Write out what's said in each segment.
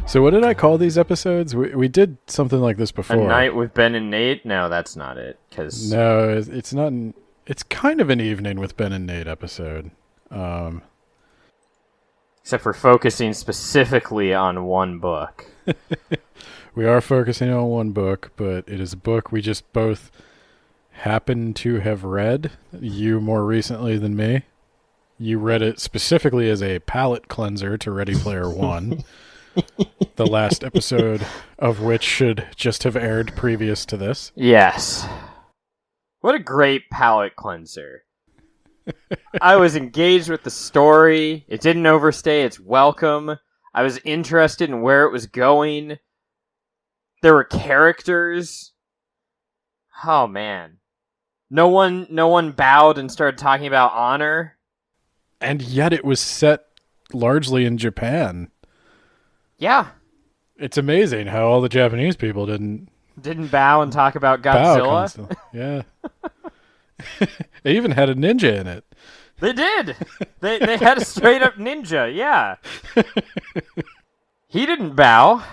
So what did I call these episodes? We did something like this before. A Night with Ben and Nate? No, that's not it. Cause No, it's not. It's kind of an Evening with Ben and Nate episode. Except for focusing specifically on one book. We are focusing on one book, but it is a book we just both happen to have read. You more recently than me. You read it specifically as a palate cleanser to Ready Player One. The last episode of which should just have aired previous to this. Yes. What a great palate cleanser. I was engaged with the story. It didn't overstay its welcome. I was interested in where it was going. There were characters. Oh man. No one bowed and started talking about honor. And yet it was set largely in Japan. Yeah. It's amazing how all the Japanese people didn't bow and talk about Godzilla. Yeah. It even had a ninja in it. They did. They had a straight up ninja. Yeah. He didn't bow.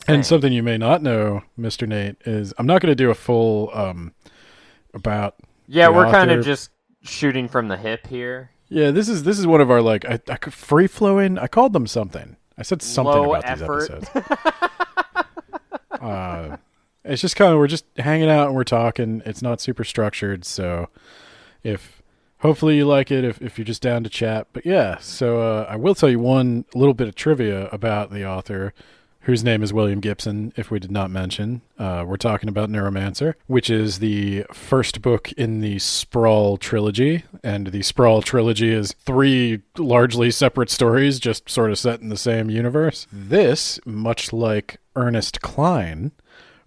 And something you may not know, Mr. Nate, is I'm not going to do a full about. Yeah, we're author. kind of just shooting from the hip here. Yeah, this is one of our like free flowing. I called them something. I said something Low about effort. these episodes. It's just kind of we're just hanging out and we're talking. It's not super structured, so hopefully you like it if you're just down to chat. But yeah, so I will tell you one little bit of trivia about the author, whose name is William Gibson, if we did not mention. We're talking about Neuromancer, which is the first book in the Sprawl trilogy. And the Sprawl trilogy is 3 largely separate stories, just sort of set in the same universe. This, much like Ernest Cline,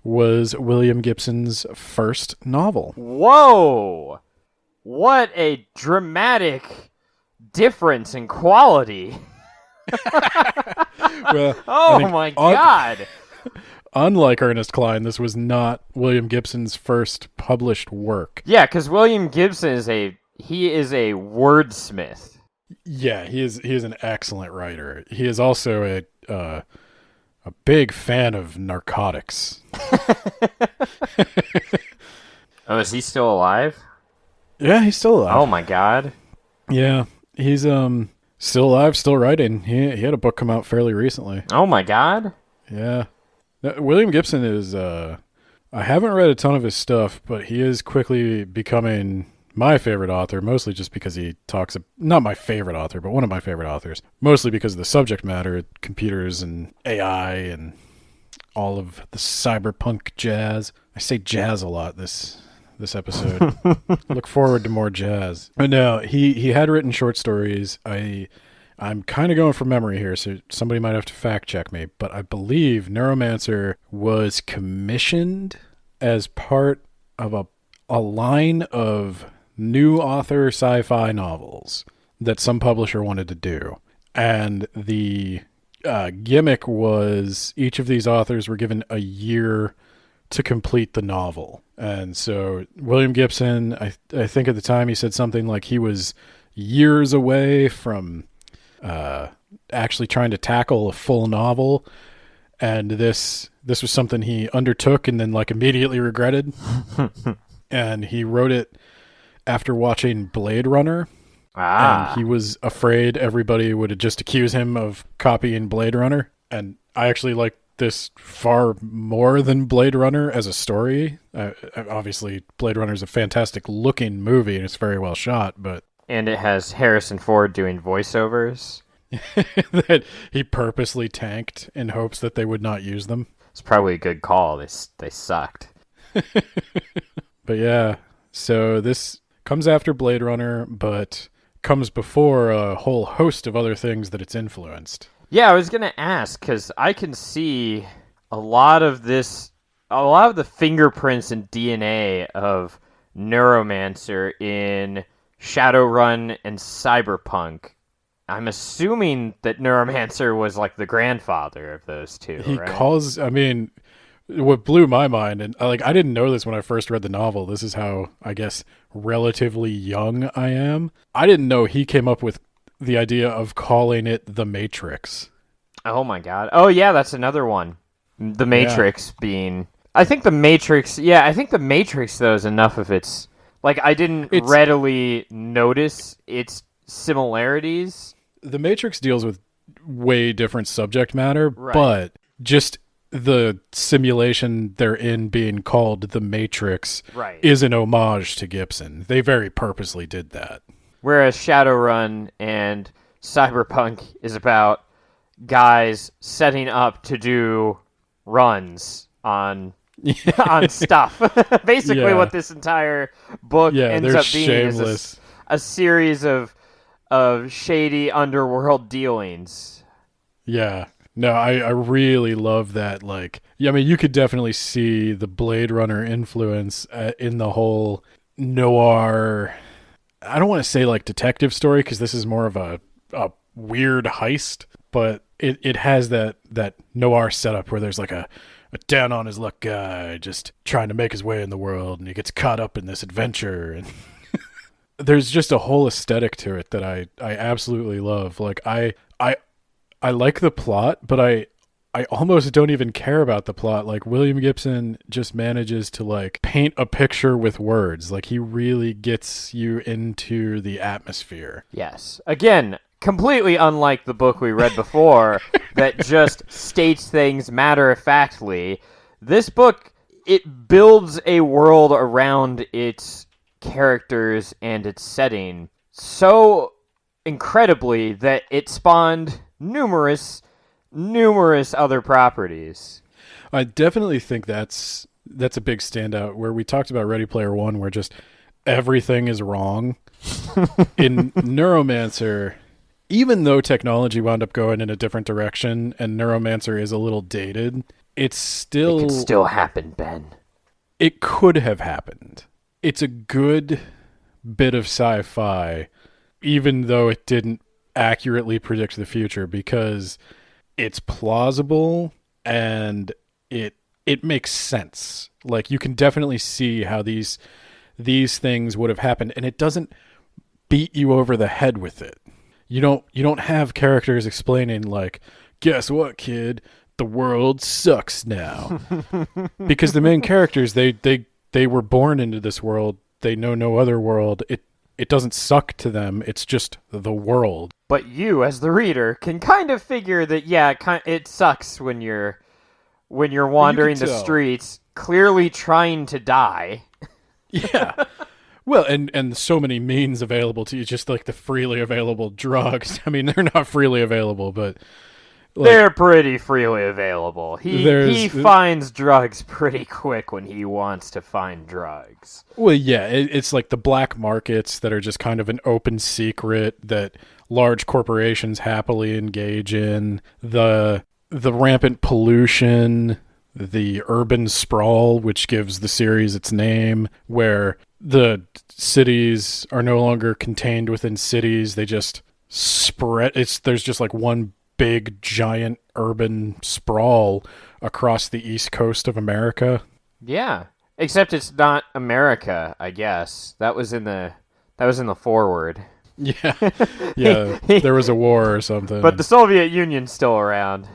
was William Gibson's first novel. Whoa! What a dramatic difference in quality. Well, oh my god! Unlike Ernest Cline, this was not William Gibson's first published work. Yeah, because William Gibson is a wordsmith. Yeah, he is an excellent writer. He is also a big fan of narcotics. Oh, is he still alive? Yeah, he's still alive. Oh my god. Yeah, he's still alive, still writing. He had a book come out fairly recently. Oh my god. Yeah. William Gibson is I haven't read a ton of his stuff, but he is quickly becoming my favorite author, mostly just because he talks not my favorite author, but one of my favorite authors, mostly because of the subject matter, computers and AI and all of the cyberpunk jazz. I say jazz a lot this episode. Look forward to more jazz. But no, he had written short stories. I'm kind of going from memory here, so somebody might have to fact check me, but I believe Neuromancer was commissioned as part of a line of new author sci-fi novels that some publisher wanted to do. And the gimmick was each of these authors were given a year to complete the novel. And so William Gibson, I think at the time he said something like he was years away from actually trying to tackle a full novel, and this was something he undertook and then like immediately regretted. And he wrote it after watching Blade Runner. And he was afraid everybody would just accuse him of copying Blade Runner. And I actually like this far more than Blade Runner as a story. Obviously, Blade Runner is a fantastic looking movie and it's very well shot, but and it has Harrison Ford doing voiceovers that he purposely tanked in hopes that they would not use them. It's probably a good call. They sucked. But yeah, so this comes after Blade Runner, but comes before a whole host of other things that it's influenced. Yeah, I was going to ask, because I can see a lot of the fingerprints and DNA of Neuromancer in Shadowrun and Cyberpunk. I'm assuming that Neuromancer was like the grandfather of those two, right? What blew my mind, and I didn't know this when I first read the novel. This is how, I guess, relatively young I am. I didn't know he came up with the idea of calling it The Matrix. Oh my god. Oh yeah, that's another one. The Matrix being. I think the Matrix. Yeah, I think the Matrix though is enough of its. Like I didn't readily notice its similarities. The Matrix deals with way different subject matter, Right. but just the simulation they're in being called the Matrix Right. is an homage to Gibson. They very purposely did that. Whereas Shadowrun and Cyberpunk is about guys setting up to do runs on on stuff. Basically, what this entire book ends up being shameless. is a series of shady underworld dealings. Yeah. No, I really love that. Like, yeah, I mean, you could definitely see the Blade Runner influence in the whole noir. I don't want to say like detective story because this is more of a weird heist, but it has that noir setup where there's like a down on his luck guy just trying to make his way in the world, and he gets caught up in this adventure, and there's just a whole aesthetic to it that I absolutely love. Like I like the plot, but I almost don't even care about the plot. Like William Gibson just manages to like paint a picture with words. Like he really gets you into the atmosphere. Yes. Again, completely unlike the book we read before that just states things matter-of-factly. This book, it builds a world around its characters and its setting so incredibly that it spawned numerous other properties. I definitely think that's a big standout where we talked about Ready Player One where just everything is wrong. In Neuromancer, even though technology wound up going in a different direction and Neuromancer is a little dated, it could still happen, Ben. It could have happened. It's a good bit of sci-fi, even though it didn't accurately predict the future, because it's plausible and it makes sense. Like you can definitely see how these things would have happened, and it doesn't beat you over the head with it. You don't have characters explaining like, guess what, kid? The world sucks now. Because the main characters, they were born into this world. They know no other world. It doesn't suck to them. It's just the world. But you, as the reader, can kind of figure that, yeah, it sucks when you're wandering the streets, clearly trying to die. Yeah. Well, and so many means available to you, just like the freely available drugs. I mean, they're not freely available, but like, they're pretty freely available. He finds drugs pretty quick when he wants to find drugs. Well, yeah, it's like the black markets that are just kind of an open secret that large corporations happily engage in. The rampant pollution, the urban sprawl, which gives the series its name, where the cities are no longer contained within cities. They just spread. There's just like one big giant urban sprawl across the east coast of America. Yeah, except it's not America, I guess. That was in the foreword. Yeah. Yeah, there was a war or something. But the Soviet Union's still around.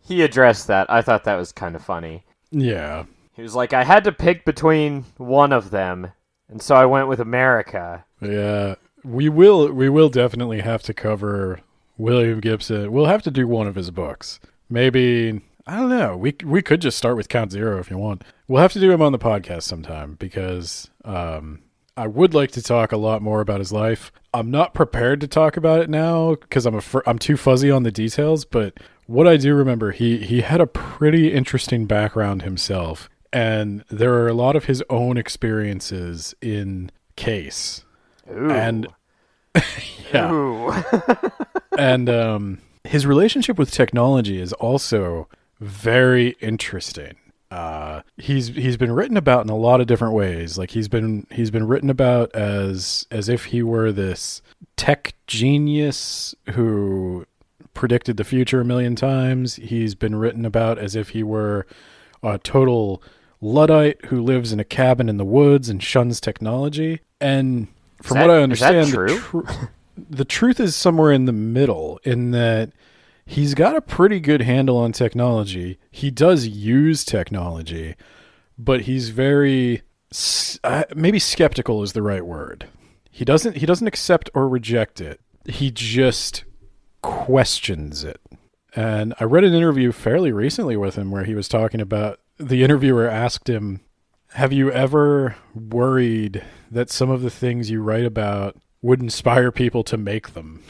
He addressed that. I thought that was kind of funny. Yeah. He was like, I had to pick between one of them, and so I went with America. Yeah. We will definitely have to cover William Gibson. We'll have to do one of his books. Maybe, I don't know. We could just start with Count Zero if you want. We'll have to do him on the podcast sometime because I would like to talk a lot more about his life. I'm not prepared to talk about it now because I'm too fuzzy on the details, but what I do remember, he had a pretty interesting background himself, and there are a lot of his own experiences in Case. Ooh. And yeah. Ooh. And his relationship with technology is also very interesting. He's been written about in a lot of different ways. Like he's been written about as if he were this tech genius who predicted the future a million times. He's been written about as if he were a total Luddite who lives in a cabin in the woods and shuns technology. And from what I understand, is that true? the truth is somewhere in the middle, in that he's got a pretty good handle on technology. He does use technology, but he's very maybe skeptical is the right word. He doesn't accept or reject it. He just questions it. And I read an interview fairly recently with him where he was talking about, the interviewer asked him, have you ever worried that some of the things you write about would inspire people to make them?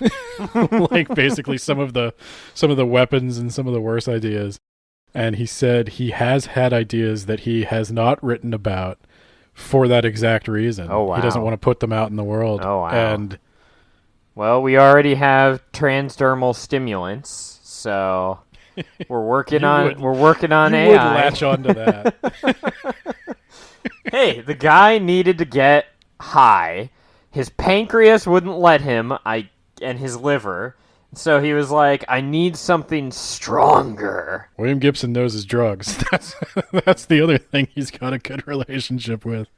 Like basically some of the weapons and some of the worst ideas. And he said he has had ideas that he has not written about for that exact reason. Oh, wow. He doesn't want to put them out in the world. Oh, wow. And well, we already have transdermal stimulants, so we're working on AI. You would latch onto that. Hey, the guy needed to get high. His pancreas wouldn't let him, and his liver. So he was like, I need something stronger. William Gibson knows his drugs. That's the other thing he's got a good relationship with.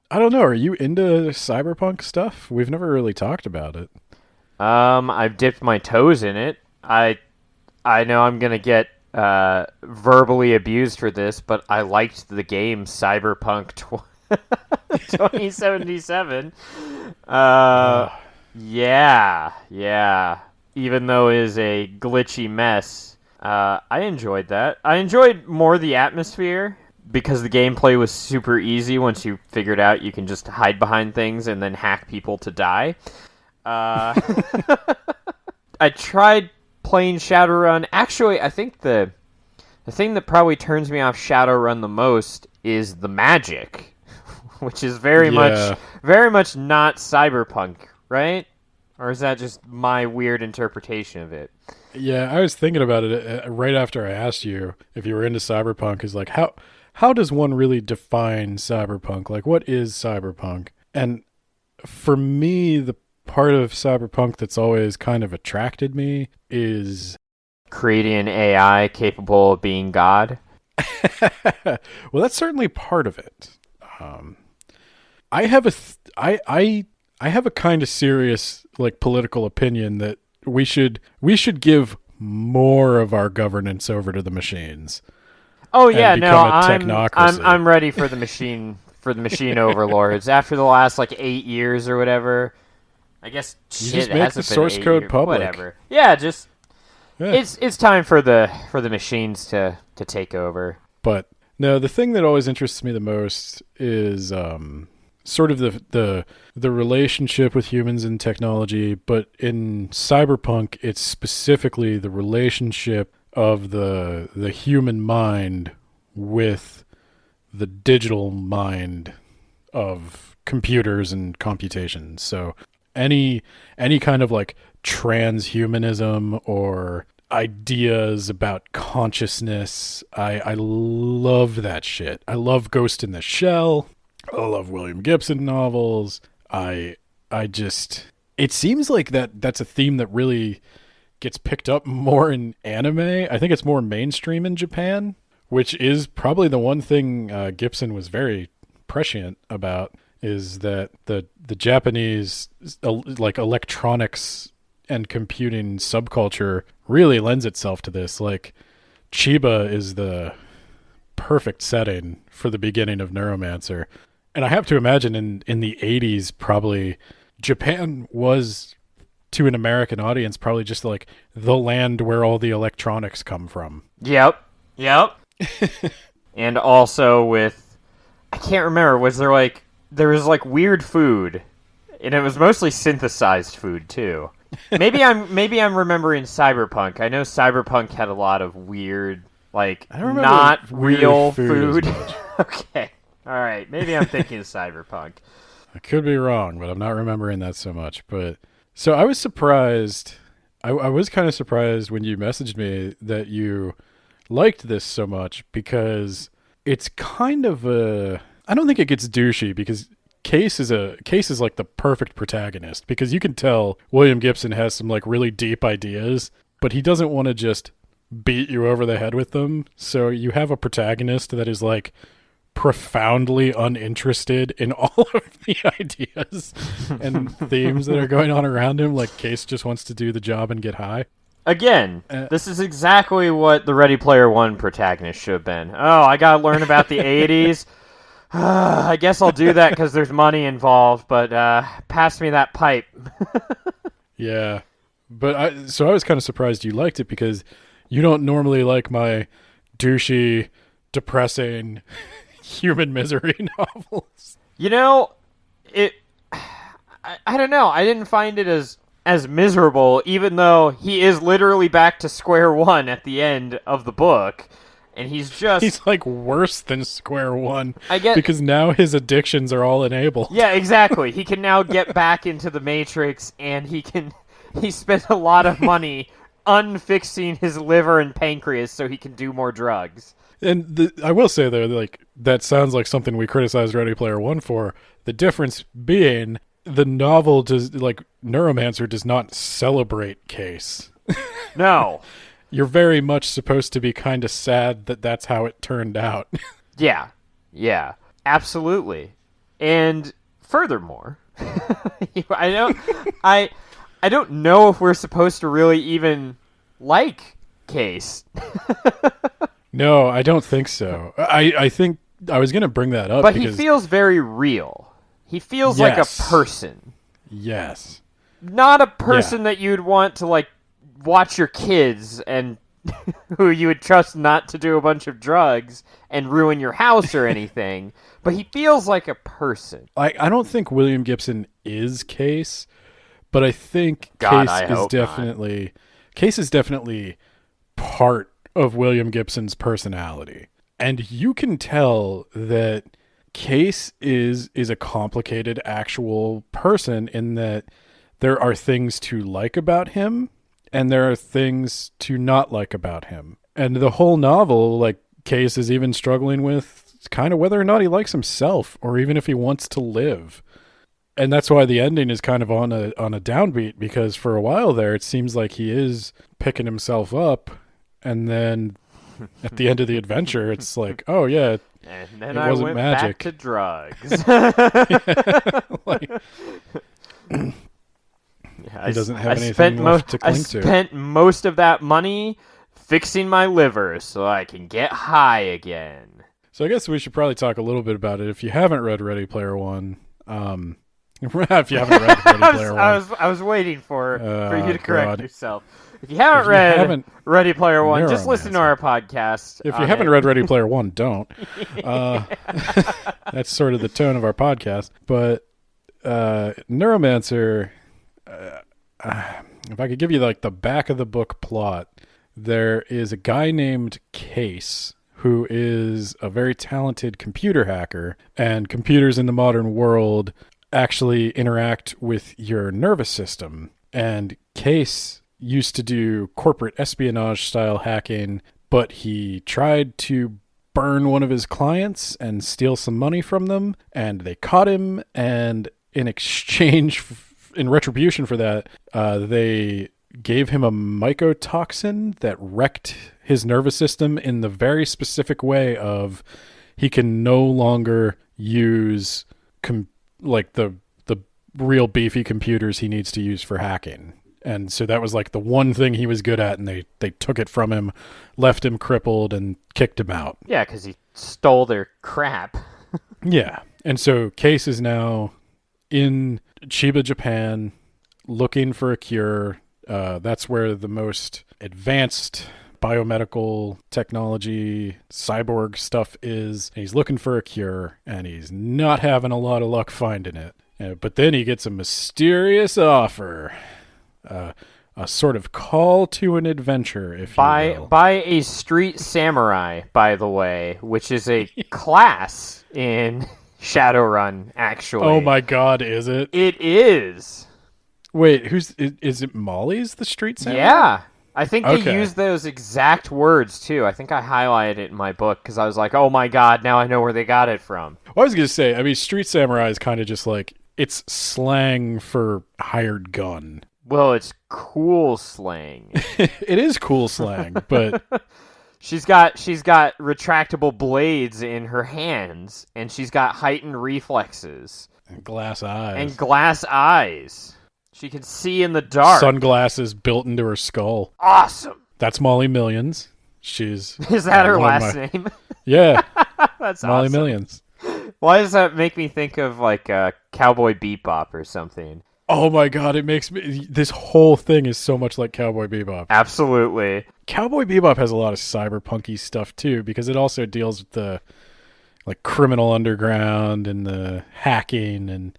I don't know. Are you into cyberpunk stuff? We've never really talked about it. I've dipped my toes in it. I know I'm going to get verbally abused for this, but I liked the game Cyberpunk 2077. Yeah. Even though it is a glitchy mess, I enjoyed that. I enjoyed more the atmosphere because the gameplay was super easy once you figured out you can just hide behind things and then hack people to die. I tried playing Shadowrun. Actually, I think the thing that probably turns me off Shadowrun the most is the magic, which is very much not cyberpunk, right? Or is that just my weird interpretation of it? Yeah, I was thinking about it right after I asked you if you were into cyberpunk. Is like, how does one really define cyberpunk? Like, what is cyberpunk? And for me, the part of cyberpunk that's always kind of attracted me is creating an AI capable of being God. Well, that's certainly part of it. I have a kind of serious like political opinion that we should give more of our governance over to the machines. Oh yeah, no, I'm ready for the machine overlords. After the last like 8 years or whatever, I guess you just make the source code public. Whatever. Yeah, it's time for the machines to take over. But no, the thing that always interests me the most is sort of the relationship with humans and technology, but in cyberpunk it's specifically the relationship of the human mind with the digital mind of computers and computation. So any kind of like transhumanism or ideas about consciousness, I love that shit. I love Ghost in the Shell. I love William Gibson novels. It seems like that's a theme that really gets picked up more in anime. I think it's more mainstream in Japan, which is probably the one thing Gibson was very prescient about, is that the Japanese like electronics and computing subculture really lends itself to this. Like Chiba is the perfect setting for the beginning of Neuromancer. And I have to imagine in the 80s, probably Japan was, to an American audience, probably just like the land where all the electronics come from. Yep. And also with, I can't remember, there was weird food, and it was mostly synthesized food too. Maybe I'm remembering Cyberpunk. I know Cyberpunk had a lot of weird, not real food. Okay. All right, maybe I'm thinking of Cyberpunk. I could be wrong, but I'm not remembering that so much. But so I was surprised. I was kind of surprised when you messaged me that you liked this so much, because it's kind of I don't think it gets douchey, because Case is like the perfect protagonist, because you can tell William Gibson has some like really deep ideas, but he doesn't want to just beat you over the head with them. So you have a protagonist that is like profoundly uninterested in all of the ideas and themes that are going on around him. Like, Case just wants to do the job and get high. Again, this is exactly what the Ready Player One protagonist should have been. Oh, I gotta learn about the 80s. I guess I'll do that because there's money involved, but pass me that pipe. Yeah. But I was kind of surprised you liked it, because you don't normally like my douchey, depressing human misery novels. You know, I don't know. I didn't find it as miserable, even though he is literally back to square one at the end of the book, and he's like worse than square one. I get, because now his addictions are all enabled. Yeah, exactly. He can now get back into the Matrix, and he spent a lot of money unfixing his liver and pancreas so he can do more drugs. And I will say, though, like, that sounds like something we criticized Ready Player One for. The difference being, the novel Neuromancer does not celebrate Case. No. You're very much supposed to be kind of sad that that's how it turned out. Yeah, absolutely. And furthermore, I don't know if we're supposed to really even like Case. No, I don't think so. I think I was going to bring that up. But he feels very real. He feels like a person. Yes. Not a person that you'd want to, like, watch your kids and who you would trust not to do a bunch of drugs and ruin your house or anything. But he feels like a person. I don't think William Gibson is Case, but I think Case is definitely part of William Gibson's personality. And you can tell that Case is a complicated actual person, in that there are things to like about him and there are things to not like about him. And the whole novel, like, Case is even struggling with kind of whether or not he likes himself, or even if he wants to live. And that's why the ending is kind of on a downbeat, because for a while there it seems like he is picking himself up, and then at the end of the adventure it's like, oh yeah, and then it wasn't went magic. back to drugs. He doesn't have anything left to cling to. I spent most of that money fixing my liver so I can get high again. So I guess we should probably talk a little bit about it. If you haven't read Ready Player One, if you haven't read Ready Player One, I was waiting for you to correct yourself. If you haven't read Ready Player One, just listen to our podcast. If you haven't read Ready Player One, don't. That's sort of the tone of our podcast. But Neuromancer, if I could give you like the back of the book plot, there is a guy named Case who is a very talented computer hacker, and computers in the modern world actually interact with your nervous system. And Case used to do corporate espionage style hacking, but he tried to burn one of his clients and steal some money from them, and they caught him, and in exchange, in retribution for that, they gave him a mycotoxin that wrecked his nervous system in the very specific way of he can no longer use the real beefy computers he needs to use for hacking. And so that was like the one thing he was good at, and they took it from him, left him crippled, and kicked him out. Yeah, because he stole their crap. Yeah. And so Case is now in Chiba, Japan, looking for a cure. That's where the most advanced biomedical technology, cyborg stuff is. He's looking for a cure, and he's not having a lot of luck finding it. But then he gets a mysterious offer. A sort of call to an adventure, if you will. By a street samurai, by the way, which is a class in Shadowrun, actually. Oh my god, is it? It is. Wait, is it Molly's the street samurai? Yeah. I think they use those exact words, too. I think I highlighted it in my book, because I was like, oh my god, now I know where they got it from. Well, I was going to say, I mean, street samurai is kind of just like, it's slang for hired gun. Well, it's cool slang. It is cool slang, but She's got retractable blades in her hands, and she's got heightened reflexes And glass eyes. and glass eyes. She can see in the dark. Sunglasses built into her skull. Awesome. That's Molly Millions. She's Is that her last name? Yeah. That's Molly awesome. Millions. Why does that make me think of like Cowboy Bebop or something? Oh my god, it makes me... This whole thing is so much like Cowboy Bebop. Absolutely. Cowboy Bebop has a lot of cyberpunky stuff too, because it also deals with the like criminal underground and the hacking and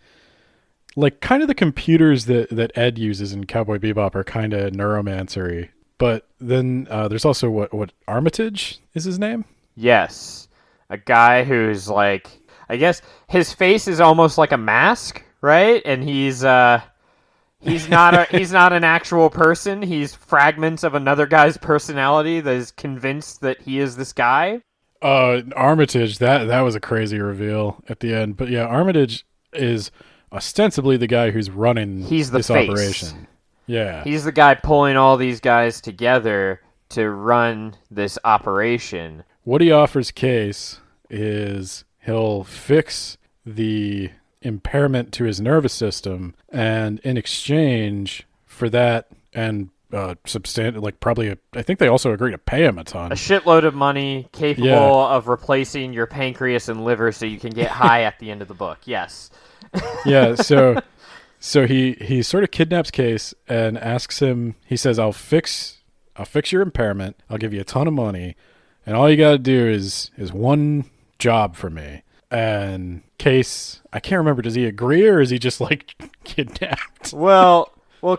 like kind of the computers that Ed uses in Cowboy Bebop are kind of neuromancery. But then there's also what Armitage is his name? Yes. A guy who's like, I guess his face is almost like a mask, right? And he's not an actual person. He's fragments of another guy's personality that is convinced that he is this guy. Armitage, that was a crazy reveal at the end. But yeah, Armitage is ostensibly the guy who's running this face. operation. Yeah. He's the guy pulling all these guys together to run this operation. What he offers Case is he'll fix the impairment to his nervous system, and in exchange for that and probably I think they also agree to pay him a ton. A shitload of money capable of replacing your pancreas and liver so you can get high at the end of the book. Yes. Yeah, so he sort of kidnaps Case and asks him, he says, I'll fix your impairment, I'll give you a ton of money, and all you gotta do is one job for me. And Case, I can't remember, does he agree or is he just like kidnapped? Well,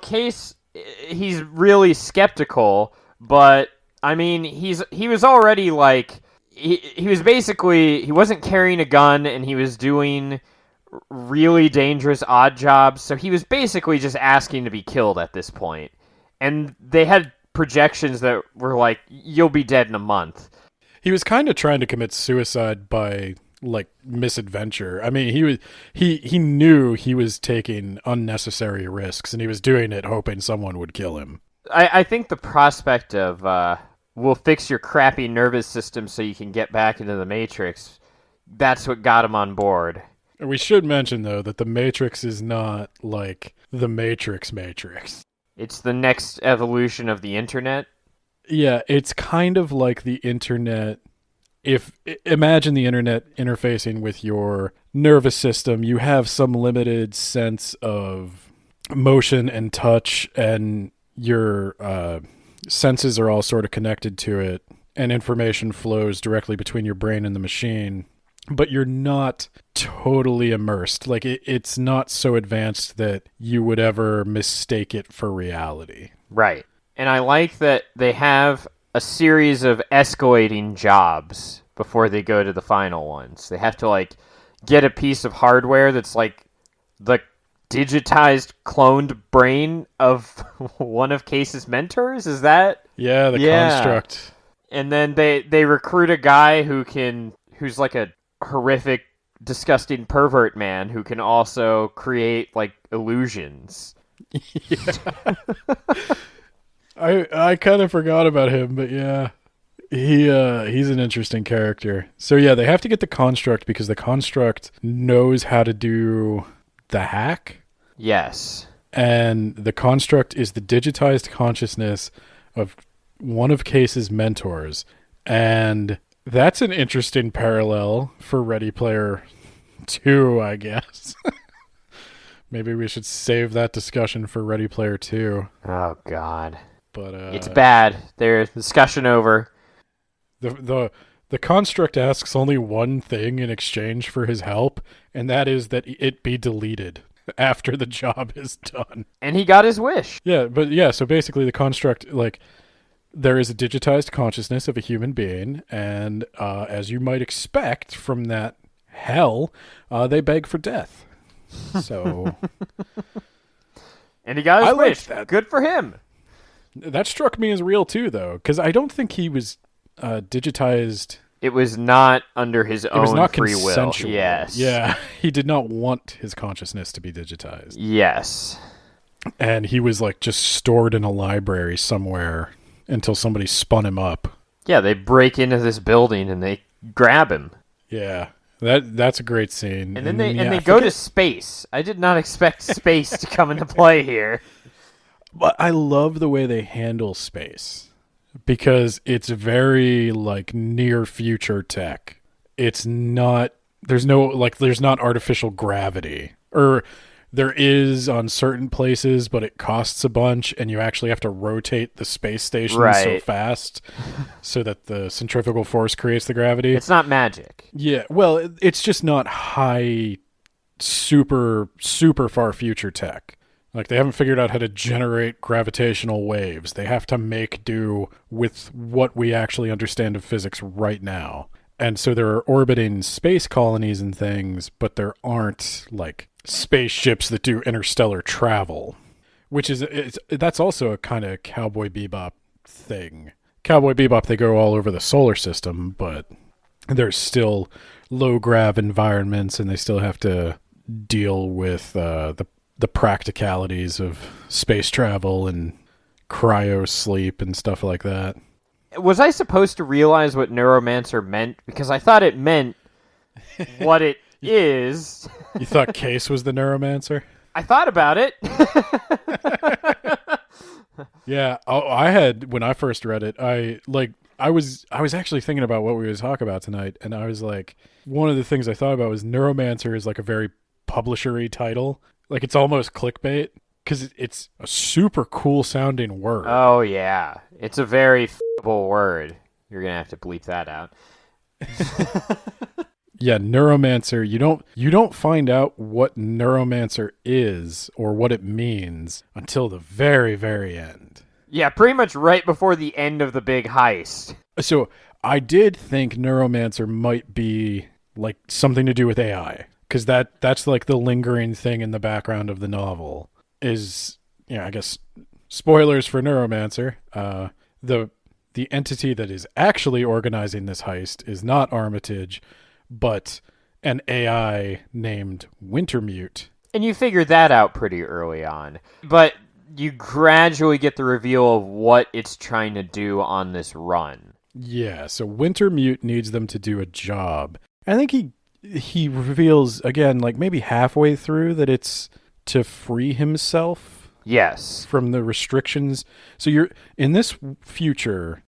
Case, he's really skeptical, but I mean, he was already like, he was basically, he wasn't carrying a gun and he was doing really dangerous odd jobs, so he was basically just asking to be killed at this point. And they had projections that were like, you'll be dead in a month. He was kind of trying to commit suicide by like misadventure. I mean, he knew he was taking unnecessary risks and he was doing it hoping someone would kill him. I think the prospect of we'll fix your crappy nervous system so you can get back into the Matrix, that's what got him on board. We should mention, though, that the Matrix is not like the Matrix. It's the next evolution of the internet. Yeah, it's kind of like the internet. Imagine the internet interfacing with your nervous system, you have some limited sense of motion and touch, and your senses are all sort of connected to it, and information flows directly between your brain and the machine. But you're not totally immersed. Like, it's not so advanced that you would ever mistake it for reality. Right. And I like that they have a series of escalating jobs before they go to the final ones. They have to, like, get a piece of hardware that's, like, the digitized cloned brain of one of Case's mentors? Is that? Yeah, the construct. And then they recruit a guy who's like a horrific, disgusting pervert man who can also create like illusions. Yeah. I kind of forgot about him, but yeah, he's an interesting character. So yeah, they have to get the construct because the construct knows how to do the hack. Yes. And the construct is the digitized consciousness of one of Case's mentors. And that's an interesting parallel for Ready Player 2, I guess. Maybe we should save that discussion for Ready Player 2. Oh, God. But it's bad. There's discussion over. The construct asks only one thing in exchange for his help, and that is that it be deleted after the job is done. And he got his wish. Yeah, but yeah, so basically the construct, like, there is a digitized consciousness of a human being, and as you might expect from that hell, they beg for death. So, and he got his wish. That. Good for him. That struck me as real too, though, because I don't think he was digitized. It was not under his own free will. It was not consensual. Yes. Yeah, he did not want his consciousness to be digitized. Yes. And he was like just stored in a library somewhere until somebody spun him up. Yeah, they break into this building and they grab him. Yeah, that's a great scene. And then they yeah, go to space. I did not expect space to come into play here. But I love the way they handle space because it's very like near future tech. It's not there's not artificial gravity, or there is on certain places, but it costs a bunch and you actually have to rotate the space station so fast so that the centrifugal force creates the gravity. It's not magic. Yeah, well, it's just not high super far future tech. Like, they haven't figured out how to generate gravitational waves. They have to make do with what we actually understand of physics right now. And so there are orbiting space colonies and things, but there aren't, like, spaceships that do interstellar travel. Which is, that's also a kind of Cowboy Bebop thing. Cowboy Bebop, they go all over the solar system, but there's still low-grav environments, and they still have to deal with the practicalities of space travel and cryo sleep and stuff like that. Was I supposed to realize what Neuromancer meant? Because I thought it meant what it is. You thought Case was the Neuromancer? I thought about it. Yeah, I had, when I first read it, I was actually thinking about what we would talk about tonight, and I was like, one of the things I thought about was Neuromancer is like a very publisher-y title. Like, it's almost clickbait, because it's a super cool sounding word. Oh, yeah. It's a very f***able word. You're going to have to bleep that out. Yeah, Neuromancer, you don't find out what Neuromancer is or what it means until the very, very end. Yeah, pretty much right before the end of the big heist. So I did think Neuromancer might be like something to do with AI, because that's like the lingering thing in the background of the novel is, I guess, spoilers for Neuromancer. The entity that is actually organizing this heist is not Armitage, but an AI named Wintermute. And you figured that out pretty early on. But you gradually get the reveal of what it's trying to do on this run. Yeah, so Wintermute needs them to do a job. I think he reveals, again, like maybe halfway through, that it's to free himself. Yes. From the restrictions. So you're in this future,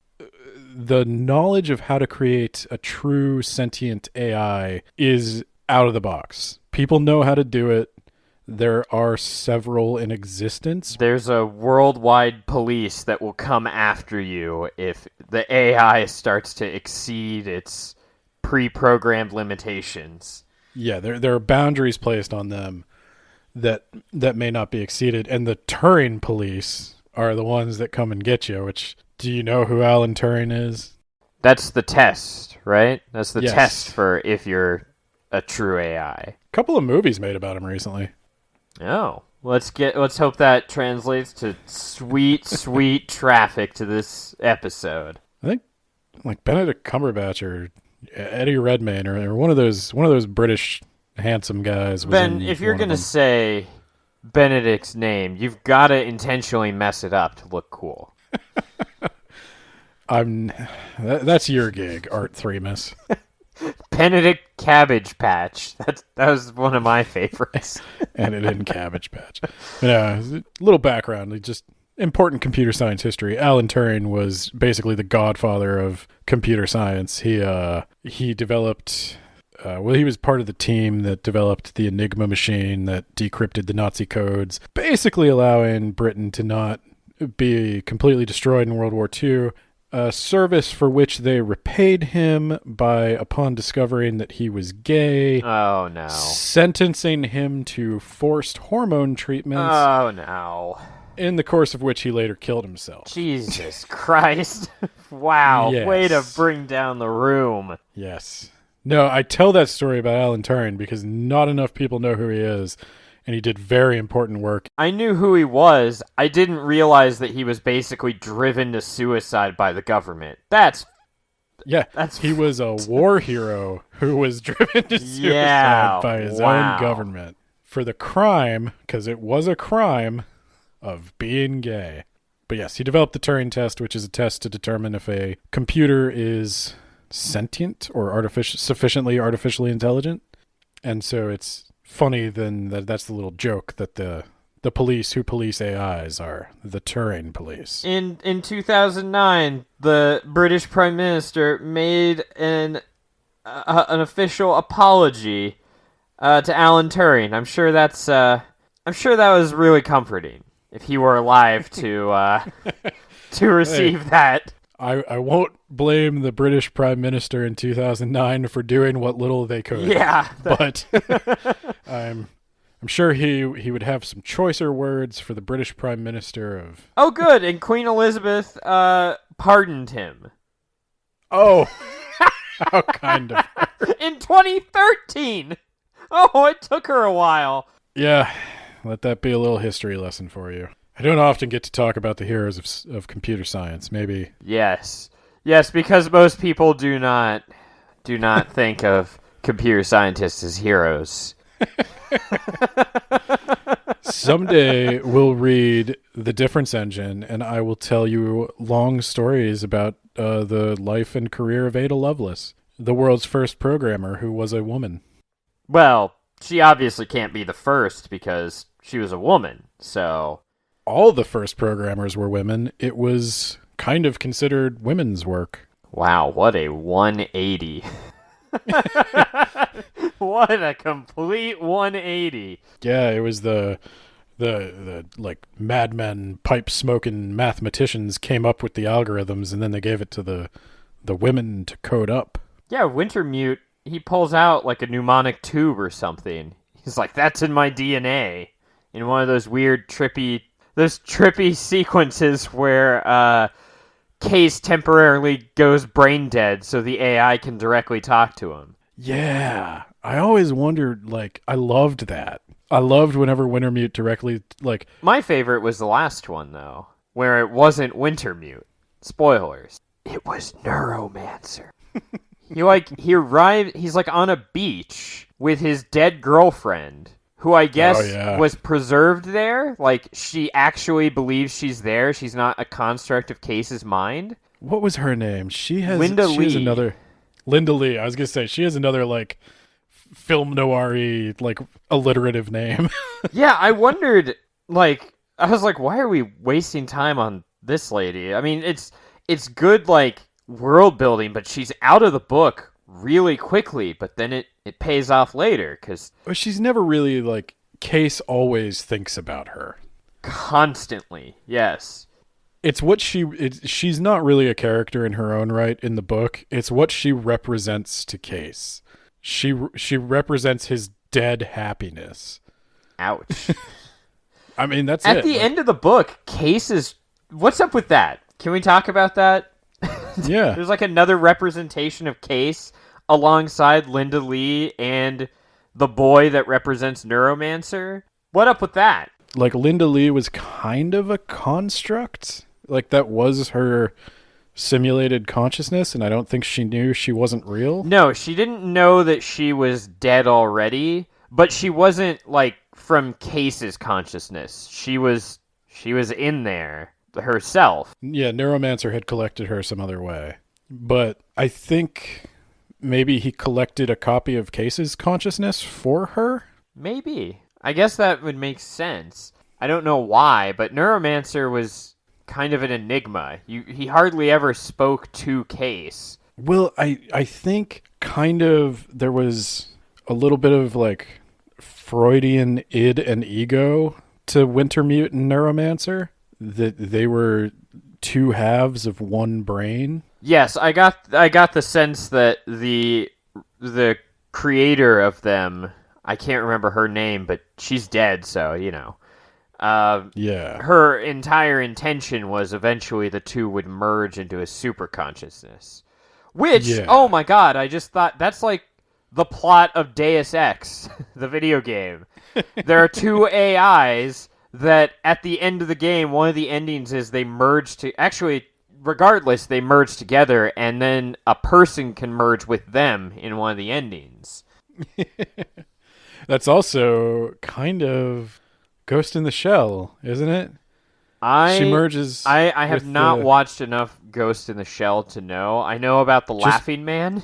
the knowledge of how to create a true sentient AI is out of the box. People know how to do it. There are several in existence. There's a worldwide police that will come after you if the AI starts to exceed its pre-programmed limitations. Yeah, there are boundaries placed on them that may not be exceeded. And the Turing police are the ones that come and get you, which, do you know who Alan Turing is? That's the test, right? That's the Yes. test for if you're a true AI. A couple of movies made about him recently. Oh, let's hope that translates to sweet traffic to this episode. I think like Benedict Cumberbatch or Eddie Redmayne or one of those British handsome guys. Ben, if you're gonna say Benedict's name, you've got to intentionally mess it up to look cool. That's your gig, Art Threemus. Benedict Cabbage Patch. That was one of my favorites. And it in Cabbage Patch. Yeah, a little background. Just important computer science history. Alan Turing was basically the godfather of computer science. He developed. He was part of the team that developed the Enigma machine that decrypted the Nazi codes, basically allowing Britain to not be completely destroyed in World War II. A service for which they repaid him by, upon discovering that he was gay, Oh no. sentencing him to forced hormone treatments, Oh no. in the course of which he later killed himself. Jesus Christ. Wow. Yes. Way to bring down the room. Yes. No, I tell that story about Alan Turing because not enough people know who he is, and he did very important work. I knew who he was. I didn't realize that he was basically driven to suicide by the government. He was a war hero who was driven to suicide by his own government for the crime, because it was a crime, of being gay. But yes, he developed the Turing test, which is a test to determine if a computer is sentient or sufficiently artificially intelligent. And so it's funny then that's the little joke that the police who police AIs are the Turing police. In 2009, the British Prime Minister made an official apology to Alan Turing. I'm sure that was really comforting if he were alive to receive that. I won't blame the British Prime Minister in 2009 for doing what little they could. Yeah, but I'm sure he would have some choicer words for the British Prime Minister of. Oh, good, and Queen Elizabeth pardoned him. Oh, how kind of. In 2013. Oh, it took her a while. Yeah, let that be a little history lesson for you. I don't often get to talk about the heroes of computer science. Maybe. Yes, because most people do not think of computer scientists as heroes. Someday we'll read The Difference Engine, and I will tell you long stories about the life and career of Ada Lovelace, the world's first programmer who was a woman. Well, she obviously can't be the first because she was a woman, so. All the first programmers were women. It was kind of considered women's work. Wow, what a 180. What a complete 180. Yeah, it was the like madmen, pipe smoking mathematicians came up with the algorithms, and then they gave it to the women to code up. Yeah, Wintermute, he pulls out like a mnemonic tube or something. He's like, that's in my DNA. In one of those weird trippy sequences where Case temporarily goes brain dead so the AI can directly talk to him. Yeah, I always wondered, like, I loved that. I loved whenever Wintermute directly, like... My favorite was the last one, though, where it wasn't Wintermute. Spoilers. It was Neuromancer. He arrived, he's like on a beach with his dead girlfriend, who I guess was preserved there. Like, she actually believes she's there. She's not a construct of Case's mind. What was her name? She has another... Linda Lee. I was going to say, she has another, like, film noir-y, like, alliterative name. Yeah, I wondered, like, I was like, why are we wasting time on this lady? I mean, it's good, like, world building, but she's out of the book really quickly, but then it pays off later, because... She's never really, like, Case always thinks about her. Constantly, yes. It's what she's not really a character in her own right in the book. It's what she represents to Case. She represents his dead happiness. Ouch. I mean, that's At the end of the book, Case is... What's up with that? Can we talk about that? Yeah. There's like another representation of Case alongside Linda Lee and the boy that represents Neuromancer. What up with that? Like, Linda Lee was kind of a construct. Like, that was her simulated consciousness, and I don't think she knew she wasn't real. No, she didn't know that she was dead already, but she wasn't, like, from Case's consciousness. She was in there herself. Yeah, Neuromancer had collected her some other way. But I think maybe he collected a copy of Case's consciousness for her? Maybe. I guess that would make sense. I don't know why, but Neuromancer was kind of an enigma. He hardly ever spoke to Case. Well, I think kind of there was a little bit of, like, Freudian id and ego to Wintermute and Neuromancer. That they were two halves of one brain. Yes, I got the sense that the creator of them, I can't remember her name, but she's dead, so, you know. Yeah. Her entire intention was eventually the two would merge into a super consciousness. Which, oh my god, I just thought, that's like the plot of Deus Ex, the video game. There are two AIs that at the end of the game, one of the endings is they merge to... Actually, regardless, they merge together, and then a person can merge with them in one of the endings. That's also kind of Ghost in the Shell, isn't it? She merges. I have with not the, watched enough Ghost in the Shell to know. I know about the Laughing Man.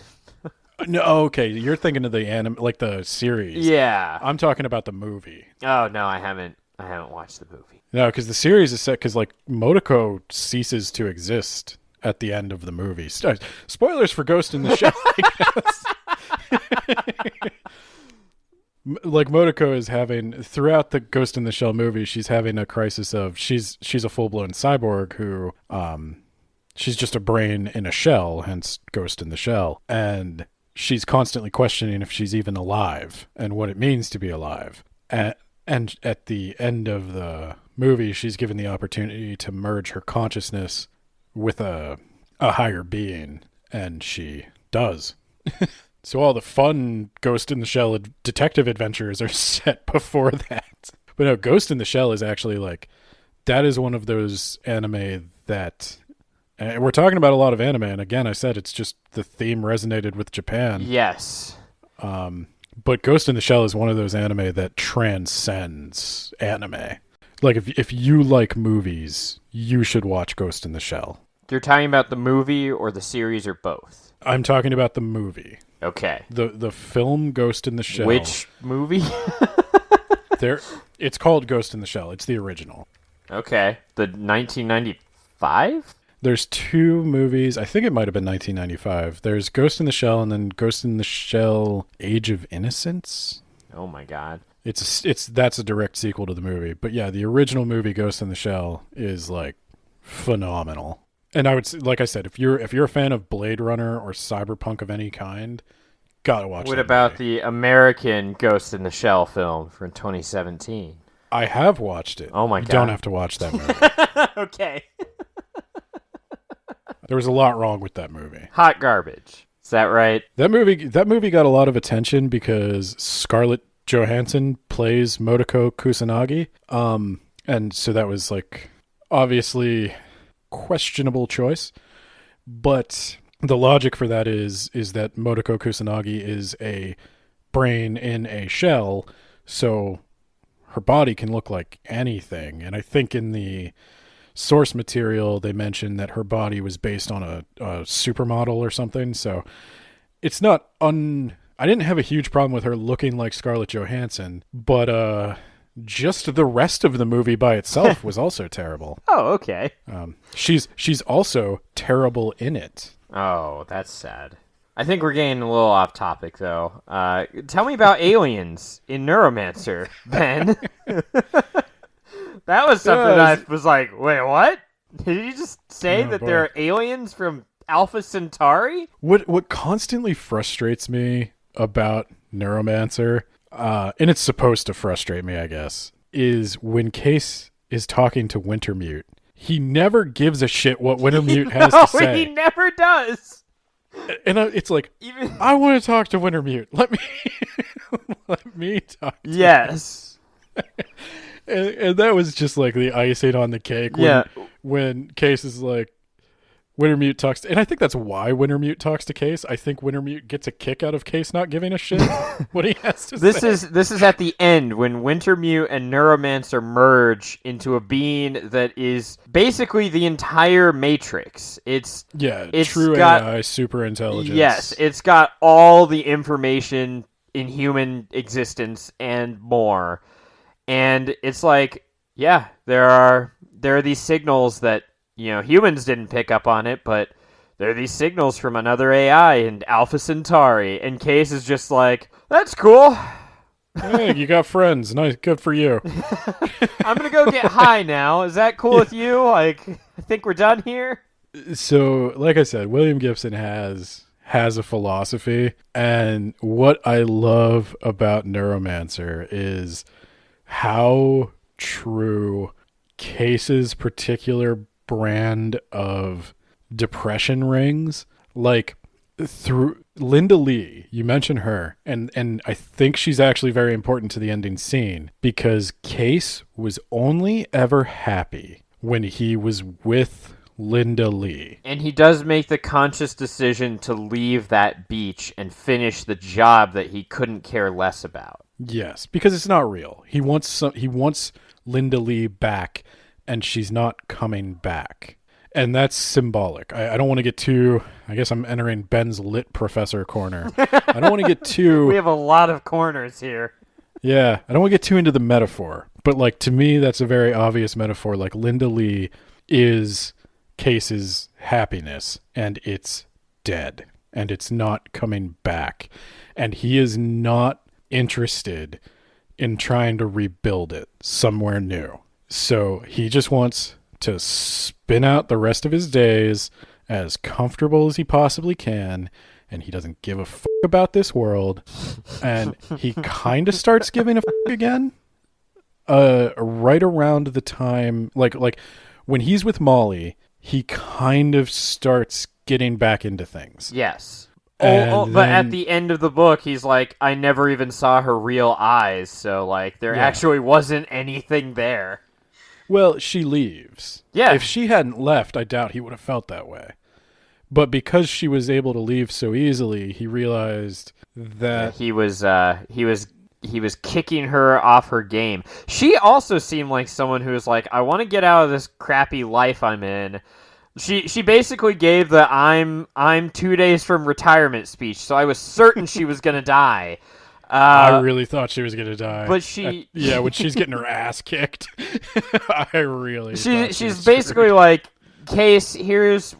No, okay, you're thinking of the like the series. Yeah. I'm talking about the movie. Oh no, I haven't watched the movie. No, because the series is set because like Motoko ceases to exist at the end of the movie. Spoilers for Ghost in the Shell, I guess. Like Motoko is having throughout the Ghost in the Shell movie, she's having a crisis of she's a full blown cyborg who she's just a brain in a shell, hence Ghost in the Shell, and she's constantly questioning if she's even alive and what it means to be alive. And at the end of the movie, she's given the opportunity to merge her consciousness with a higher being, and she does. So all the fun Ghost in the Shell detective adventures are set before that. But no, Ghost in the Shell is actually like, that is one of those anime that, and we're talking about a lot of anime, and again, I said it's just the theme resonated with Japan. Yes. But Ghost in the Shell is one of those anime that transcends anime. Like, if you like movies, you should watch Ghost in the Shell. You're talking about the movie or the series or both? I'm talking about the movie. Okay. The film Ghost in the Shell. Which movie? It's called Ghost in the Shell. It's the original. Okay. The 1995? There's two movies. I think it might have been 1995. There's Ghost in the Shell and then Ghost in the Shell Age of Innocence. Oh my god. That's a direct sequel to the movie. But yeah, the original movie Ghost in the Shell is like phenomenal. And I would, like I said, if you're a fan of Blade Runner or cyberpunk of any kind, gotta watch. What about the American Ghost in the Shell film from 2017? I have watched it. Oh my god! god! You don't have to watch that movie. Okay. There was a lot wrong with that movie. Hot garbage. Is that right? That movie got a lot of attention because Scarlett Johansson plays Motoko Kusanagi, and so that was like obviously questionable choice, but the logic for that is that Motoko Kusanagi is a brain in a shell, so her body can look like anything. And I think in the source material they mentioned that her body was based on a supermodel or something, so it's not I didn't have a huge problem with her looking like Scarlett Johansson, but just the rest of the movie by itself was also terrible. Oh, okay. She's also terrible in it. Oh, that's sad. I think we're getting a little off topic, though. Tell me about aliens in Neuromancer, Ben. That was something I was like, wait, what? Did you just say that there are aliens from Alpha Centauri? What constantly frustrates me about Neuromancer, and it's supposed to frustrate me, I guess, is when Case is talking to Wintermute. He never gives a shit what Wintermute has to say. No, he never does. And it's like, I want to talk to Wintermute. Let me talk to him. Yes. And that was just like the icing on the cake when Case is like, Wintermute talks and I think that's why Wintermute talks to Case. I think Wintermute gets a kick out of Case not giving a shit what he has to say. This is at the end when Wintermute and Neuromancer merge into a being that is basically the entire Matrix. It's true AI, super intelligence. Yes, it's got all the information in human existence and more. And it's like, yeah, there are these signals that humans didn't pick up on it, but there are these signals from another AI and Alpha Centauri, and Case is just like, that's cool. Hey, you got friends. Nice, good for you. I'm gonna go get high now. Is that cool with you? Like, I think we're done here. So, like I said, William Gibson has a philosophy, and what I love about Neuromancer is how true Case's particular brand of depression rings. Like, through Linda Lee, you mentioned her, and I think she's actually very important to the ending scene, because Case was only ever happy when he was with Linda Lee. And he does make the conscious decision to leave that beach and finish the job that he couldn't care less about. Yes, because it's not real. He wants Linda Lee back, and she's not coming back. And that's symbolic. I don't want to get too... I guess I'm entering Ben's lit professor corner. I don't want to get too... We have a lot of corners here. Yeah, I don't want to get too into the metaphor. But, like, to me, that's a very obvious metaphor. Like, Linda Lee is Case's happiness, and it's dead. And it's not coming back. And he is not interested in trying to rebuild it somewhere new. So he just wants to spin out the rest of his days as comfortable as he possibly can, and he doesn't give a fuck about this world. And he kind of starts giving a fuck again right around the time, like when he's with Molly, he kind of starts getting back into things. Yes. But at the end of the book, he's like, I never even saw her real eyes, so, like, there actually wasn't anything there. Well, she leaves. Yeah. If she hadn't left, I doubt he would have felt that way. But because she was able to leave so easily, he realized that... He was kicking her off her game. She also seemed like someone who was like, I want to get out of this crappy life I'm in. She basically gave the I'm 2 days from retirement speech, so I was certain she was gonna die. I really thought she was gonna die. But she when she's getting her ass kicked. I really she's basically like, Case, here's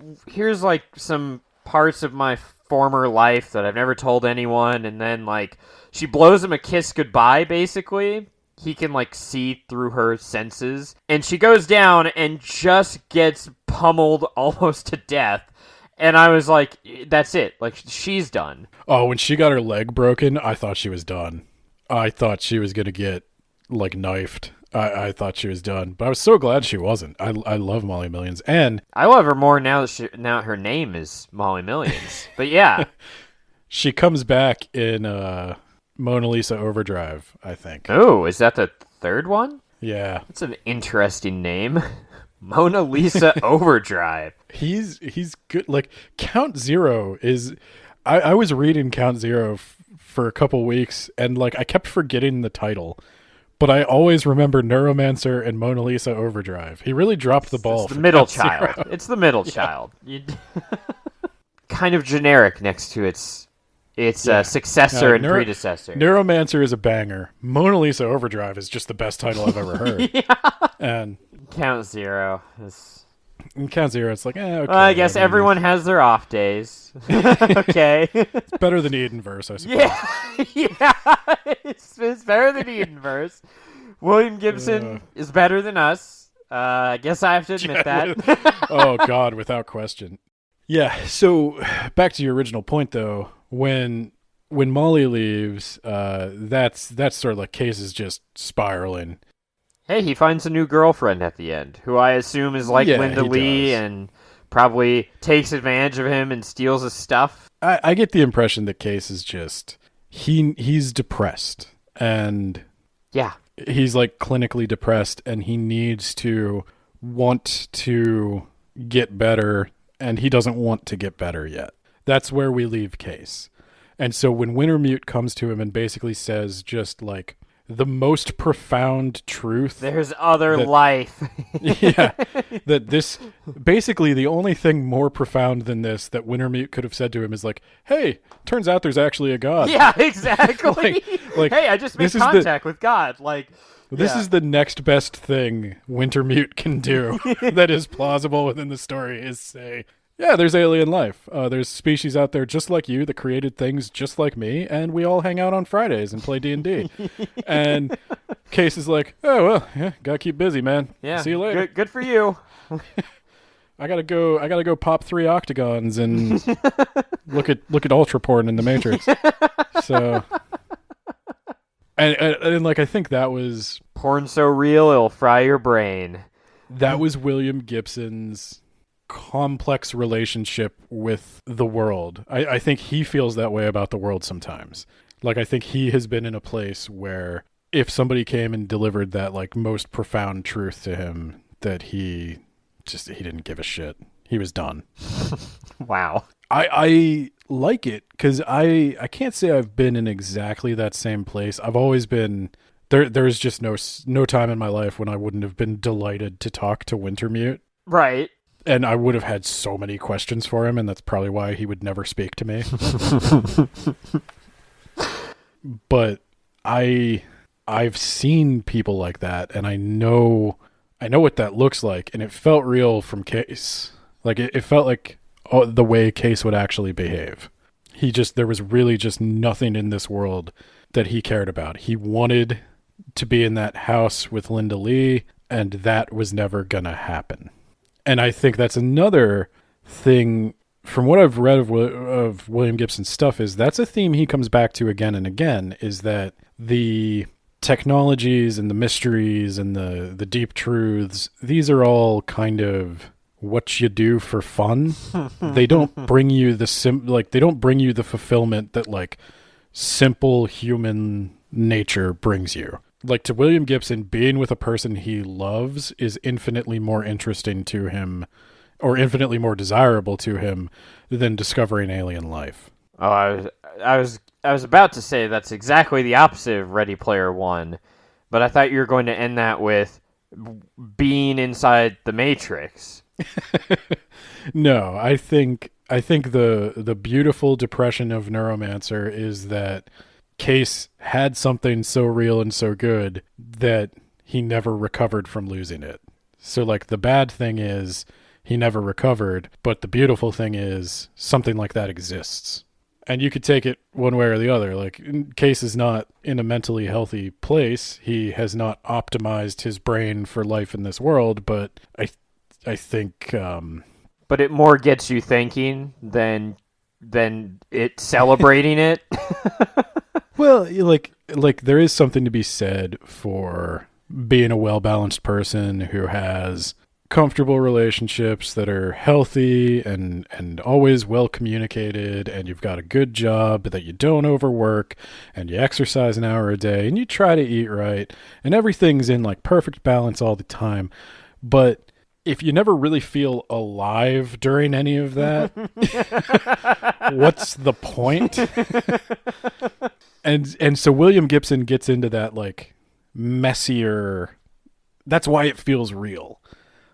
like some parts of my former life that I've never told anyone, and then like she blows him a kiss goodbye basically. He can, like, see through her senses. And she goes down and just gets pummeled almost to death. And I was like, that's it. Like, she's done. Oh, when she got her leg broken, I thought she was done. I thought she was going to get, like, knifed. I thought she was done. But I was so glad she wasn't. I love Molly Millions. And I love her more now that now her name is Molly Millions. But yeah. She comes back in... Mona Lisa Overdrive, I think. Oh, is that the third one? Yeah. That's an interesting name. Mona Lisa Overdrive. He's good. Like, Count Zero is... I was reading Count Zero for a couple weeks, and, like, I kept forgetting the title. But I always remember Neuromancer and Mona Lisa Overdrive. He really dropped the ball. It's the middle child. Zero. It's the middle child. Kind of generic next to its successor and predecessor. Neuromancer is a banger. Mona Lisa Overdrive is just the best title I've ever heard. Yeah. And Count Zero is... Count Zero, it's like, okay. Well, I guess everyone has their off days. Okay. It's better than Edenverse, I suppose. Yeah. It's better than Edenverse. William Gibson is better than us. I guess I have to admit that. Oh, God, without question. Yeah, so back to your original point, though. When Molly leaves, that's sort of like Case is just spiraling. Hey, he finds a new girlfriend at the end, who I assume is like Linda Lee and probably takes advantage of him and steals his stuff. I get the impression that Case is just he's depressed, and yeah, he's like clinically depressed, and he needs to want to get better, and he doesn't want to get better yet. That's where we leave Case. And so when Wintermute comes to him and basically says just like the most profound truth. There's other life. Yeah. That this, basically the only thing more profound than this that Wintermute could have said to him is like, hey, turns out there's actually a God. Yeah, exactly. like, hey, I just made contact with God. Like, this is the next best thing Wintermute can do that is plausible within the story is say, yeah, there's alien life. There's species out there just like you that created things just like me, and we all hang out on Fridays and play D&D. And Case is like, oh, well, yeah, gotta keep busy, man. Yeah, see you later. Good for you. I gotta go pop 3 octagons and look at ultra porn in the Matrix. So, and like I think that was porn so real it'll fry your brain. That was William Gibson's complex relationship with the world. I think he feels that way about the world sometimes. Like, I think he has been in a place where if somebody came and delivered that like most profound truth to him, that he didn't give a shit. He was done. Wow. I like it because I can't say I've been in exactly that same place. I've always been There's just no time in my life when I wouldn't have been delighted to talk to Wintermute. Right. And I would have had so many questions for him, and that's probably why he would never speak to me. But I've seen people like that, and I know what that looks like, and it felt real from Case. Like it felt like the way Case would actually behave. There was really just nothing in this world that he cared about. He wanted to be in that house with Linda Lee, and that was never gonna happen. And I think that's another thing from what I've read of William Gibson's stuff, is that's a theme he comes back to again and again, is that the technologies and the mysteries and the deep truths, these are all kind of what you do for fun. They don't bring you they don't bring you the fulfillment that like simple human nature brings you. Like, to William Gibson, being with a person he loves is infinitely more interesting to him, or infinitely more desirable to him, than discovering alien life. Oh, I was about to say that's exactly the opposite of Ready Player One, but I thought you were going to end that with being inside the Matrix. No, I think the beautiful depression of Neuromancer is that Case had something so real and so good that he never recovered from losing it. So, like, the bad thing is he never recovered, but the beautiful thing is something like that exists. And you could take it one way or the other. Like, Case is not in a mentally healthy place. He has not optimized his brain for life in this world, but I think... But it more gets you thinking than it celebrating it. Well, like there is something to be said for being a well-balanced person who has comfortable relationships that are healthy and always well communicated, and you've got a good job, that you don't overwork, and you exercise an hour a day, and you try to eat right, and everything's in like perfect balance all the time. But if you never really feel alive during any of that, what's the point? And so William Gibson gets into that like messier. That's why it feels real,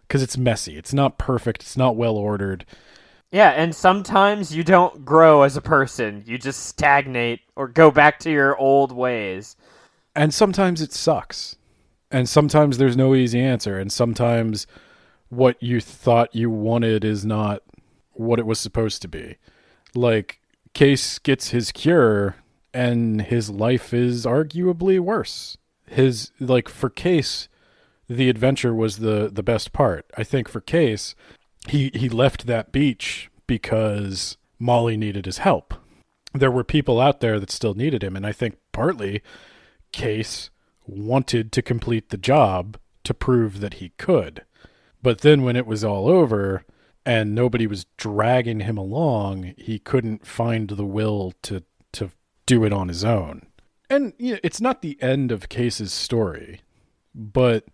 because it's messy. It's not perfect. It's not well ordered. Yeah, and sometimes you don't grow as a person. You just stagnate or go back to your old ways. And sometimes it sucks. And sometimes there's no easy answer. And sometimes what you thought you wanted is not what it was supposed to be. Like, Case gets his cure, and his life is arguably worse. For Case, the adventure was the best part. I think for Case, he left that beach because Molly needed his help. There were people out there that still needed him, and I think partly Case wanted to complete the job to prove that he could. But then when it was all over and nobody was dragging him along, he couldn't find the will to do it on his own. And it's not the end of Case's story, but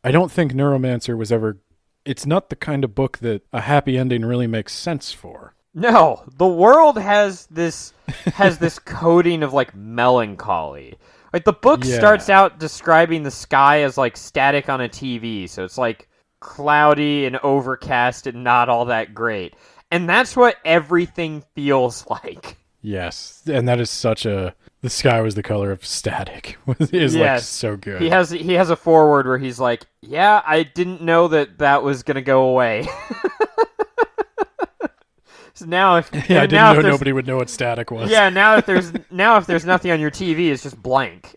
I don't think Neuromancer was ever... It's not the kind of book that a happy ending really makes sense for. No, the world has this coating of like melancholy. Like, the book starts out describing the sky as like static on a TV, so it's like cloudy and overcast and not all that great. And that's what everything feels like. Yes, and that is such a... The sky was the color of static. Is like so good. He has a foreword where he's like, "Yeah, I didn't know that was gonna go away." So now, if I didn't know nobody would know what static was. Yeah, if there's nothing on your TV, it's just blank.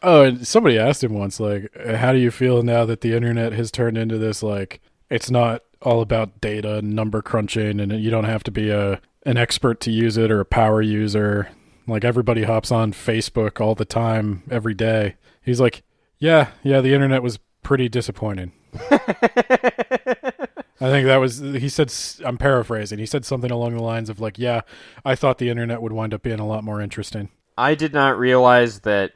Oh, and somebody asked him once, like, how do you feel now that the internet has turned into this, like, it's not all about data and number crunching, and you don't have to be an expert to use it or a power user. Like, everybody hops on Facebook all the time, every day. He's like, yeah, the internet was pretty disappointing. I think that was, he said, I'm paraphrasing, he said something along the lines of like, yeah, I thought the internet would wind up being a lot more interesting. I did not realize that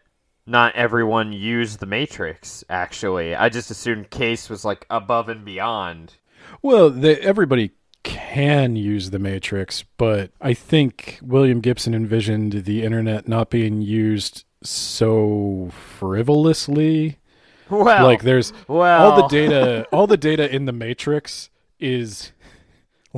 not everyone used the Matrix, actually. I just assumed Case was like above and beyond. Well, everybody can use the Matrix, but I think William Gibson envisioned the internet not being used so frivolously. Well, Like there's well, all the data in the Matrix is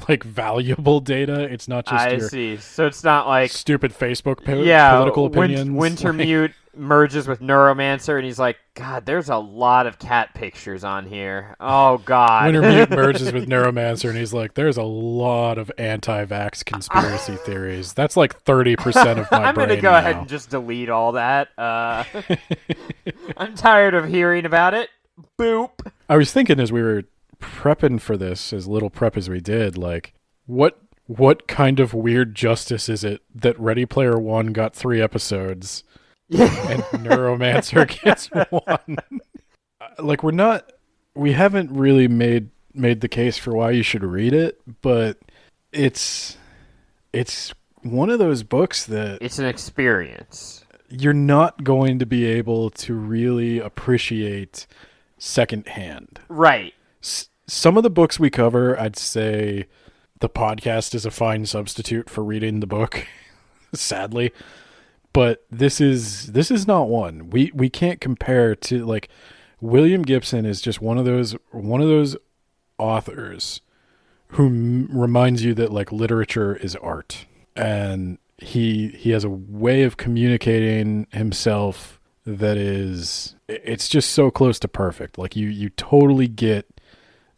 like valuable data. It's not just I your see. So it's not like stupid Facebook yeah, political opinions. Wintermute merges with Neuromancer, and he's like, God, there's a lot of cat pictures on here. Oh God. Wintermute merges with Neuromancer, and he's like, "There's a lot of anti-vax conspiracy theories. That's like 30% of my I'm brain gonna go ahead now." and just delete all that. I'm tired of hearing about it. Boop. I was thinking as we were prepping for this, as little prep as we did, like what kind of weird justice is it that Ready Player One got 3 episodes and Neuromancer gets 1? Like we haven't really made the case for why you should read it, but it's one of those books that It's an experience. you're not going to be able to really appreciate secondhand. Right. Some of the books we cover, I'd say the podcast is a fine substitute for reading the book, sadly. But this is not one. We can't compare to, like, William Gibson is just one of those authors who reminds you that like literature is art, and he has a way of communicating himself that it's just so close to perfect. Like you totally get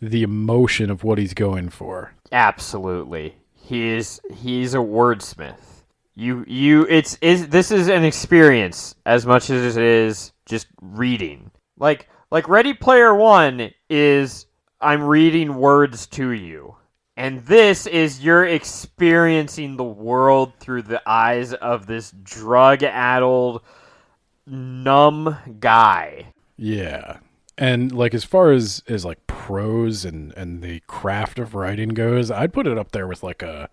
the emotion of what he's going for. Absolutely. He's a wordsmith. This is an experience as much as it is just reading. Like Ready Player One is I'm reading words to you. And this is you're experiencing the world through the eyes of this drug-addled, numb guy. Yeah. And like as far as like prose and the craft of writing goes, I'd put it up there with like a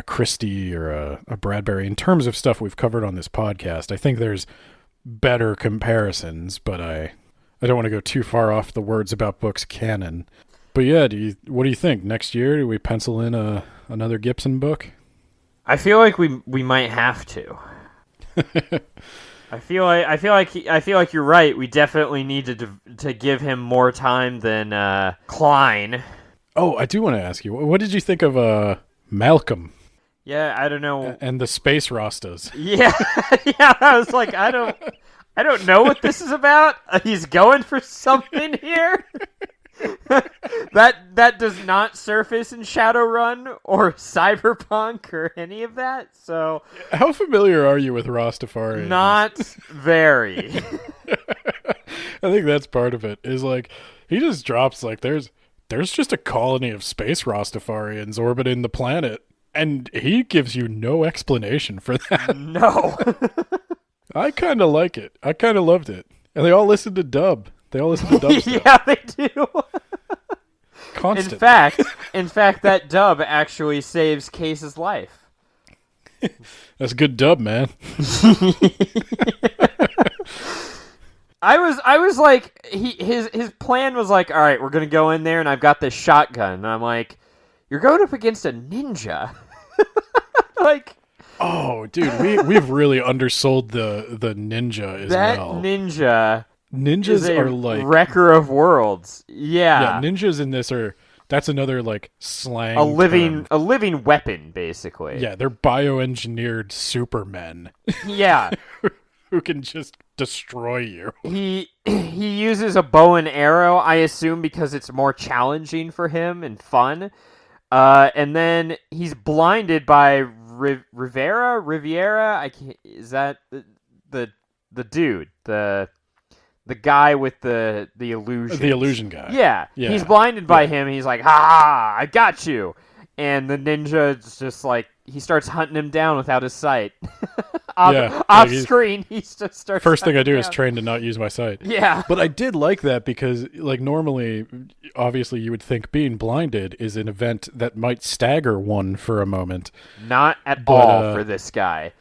Christie or a Bradbury in terms of stuff we've covered on this podcast. I think there's better comparisons, but I don't want to go too far off the words about books canon. But yeah, what do you think? Next year, do we pencil in another Gibson book? I feel like we might have to. I feel like you're right. We definitely need to give him more time than Klein. Oh, I do want to ask you, what did you think of Malcolm? Yeah, I don't know. And the space Rastas. Yeah, yeah. I was like, I don't know what this is about. He's going for something here. that does not surface in Shadowrun or Cyberpunk or any of that. So, how familiar are you with Rastafarians? Not very. I think that's part of it. Is like he just drops like there's just a colony of space Rastafarians orbiting the planet, and he gives you no explanation for that. No. I kind of like it. I kind of loved it, and they all listen to dub. They all listen to dub stuff. Yeah, they do. Constant. In fact, that dub actually saves Case's life. That's a good dub, man. I was like, his plan was like, all right, we're gonna go in there, and I've got this shotgun, and I'm like, you're going up against a ninja, like. Oh, dude, we've really undersold the ninja as well. That ninja. Ninjas are like wrecker of worlds. Yeah. Yeah, ninjas in this that's another like slang. A living term. Weapon, basically. Yeah, they're bioengineered supermen. Yeah. Who can just destroy you. He uses a bow and arrow, I assume, because it's more challenging for him and fun. And then he's blinded by Riviera. I can't. Is that the dude? The guy with the illusion. The illusion guy. Yeah. He's blinded by him. He's like, ha! I got you. And the ninja is just like he starts hunting him down without his sight. Off screen, he just starts. First thing I do is train to not use my sight. Yeah. But I did like that because, like, normally, obviously, you would think being blinded is an event that might stagger one for a moment. Not at all for this guy.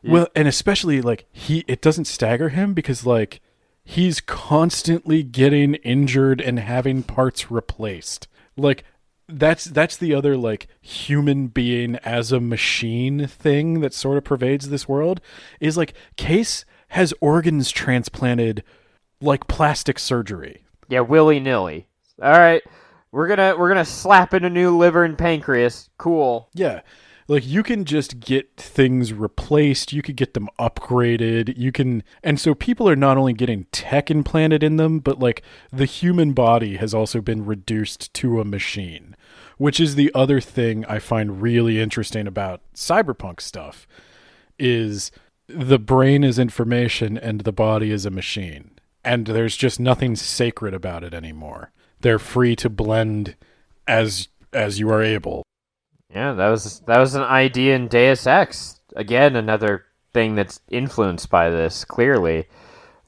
Well, and especially like it doesn't stagger him because like he's constantly getting injured and having parts replaced. Like that's the other like human being as a machine thing that sort of pervades this world is like Case has organs transplanted like plastic surgery. Yeah, willy-nilly. All right, we're gonna slap in a new liver and pancreas. Cool. Yeah. Like you can just get things replaced, you could get them upgraded, and so people are not only getting tech implanted in them, but like the human body has also been reduced to a machine, which is the other thing I find really interesting about cyberpunk stuff is the brain is information and the body is a machine. And there's just nothing sacred about it anymore. They're free to blend as you are able. Yeah, that was an idea in Deus Ex. Again, another thing that's influenced by this, clearly,